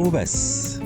وبس.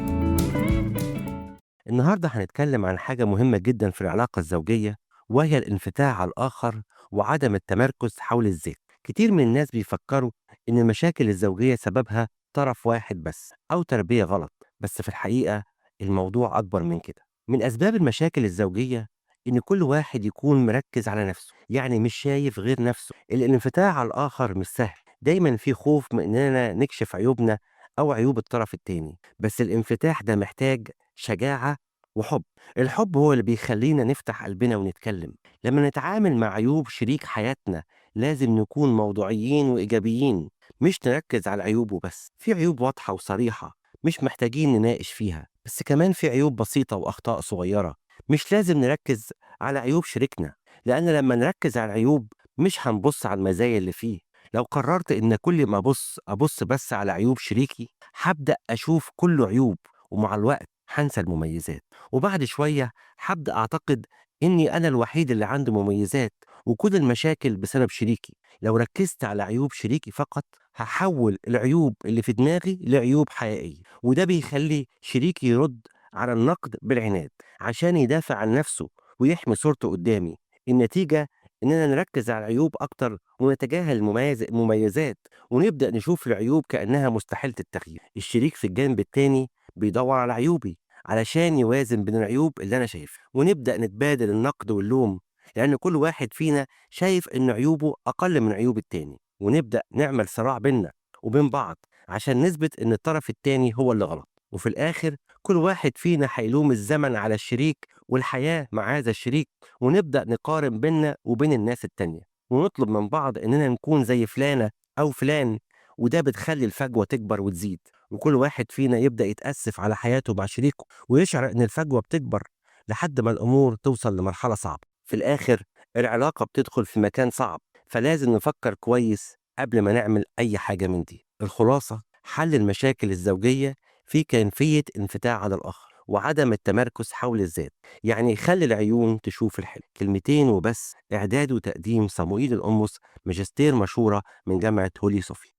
النهاردة هنتكلم عن حاجة مهمة جدا في العلاقة الزوجية، وهي الانفتاح على الآخر وعدم التمركز حول الذات. كتير من الناس بيفكروا إن المشاكل الزوجية سببها طرف واحد بس أو تربية غلط، بس في الحقيقة الموضوع أكبر من كده. من أسباب المشاكل الزوجية إن كل واحد يكون مركز على نفسه، يعني مش شايف غير نفسه. الانفتاح على الآخر مش سهل، دايما في خوف من إننا نكشف عيوبنا أو عيوب الطرف التاني، بس الانفتاح ده محتاج شجاعة وحب. الحب هو اللي بيخلّينا نفتح قلبنا ونتكلّم. لمّا نتعامل مع عيوب شريك حياتنا لازم نكون موضوعيين وإيجابيين، مش نركّز على عيوبه بس. في عيوب واضحة وصريحة مش محتاجين نناقش فيها، بس كمان في عيوب بسيطة وأخطاء صغيّرة مش لازم نركّز على عيوب شريكنا، لإن لمّا نركّز على العيوب مش هنبُص على المزايا اللي فيه. لو قررت إن كل ما أبُص بس على عيوب شريكي، هابدأ أشوف كُلّه عيوب، ومع الوقت هانسى المميزات. وبعد شوية هابدأ أعتقد إني أنا الوحيد اللي عنده مميزات وكل المشاكل بسبب شريكي. لو ركزت على عيوب شريكي فقط هحول العيوب اللي في دماغي لعيوب حقيقية، وده بيخلي شريكي يرد على النقد بالعناد عشان يدافع عن نفسه ويحمي صورته قدامي. النتيجة إننا نركز على العيوب أكتر ونتجاهل المميزات، ونبدأ نشوف العيوب كأنها مستحيلة التغيير. الشريك في الجانب التاني بيدور على عيوبي علشان يوازن بين العيوب اللي أنا شايفها، ونبدأ نتبادل النقد واللوم، لأن كل واحد فينا شايف إن عيوبه أقل من عيوب التاني، ونبدأ نعمل صراع بيننا وبين بعض عشان نثبت إن الطرف التاني هو اللي غلط. وفي الآخر كل واحد فينا هيلوم الزمن على الشريك والحياة مع هذا الشريك، ونبدأ نقارن بيننا وبين الناس التانية، ونطلب من بعض إننا نكون زي فلانة أو فلان، وده بتخلي الفجوة تكبر وتزيد، وكل واحد فينا يبدأ يتأسف على حياته مع شريكه ويشعر إن الفجوة بتكبر لحد ما الأمور توصل لمرحلة صعبة. في الآخر العلاقة بتدخل في مكان صعب، فلازم نفكر كويس قبل ما نعمل أي حاجة من دي. الخلاصة حل المشاكل الزوجية في كيفية انفتاح على الآخر وعدم التمركز حول الذات، يعني خلي العيون تشوف الحلو. كلمتين وبس. إعداد وتقديم صموئيل القمص، ماجستير مشهورة من جامعة هولي صوفيا.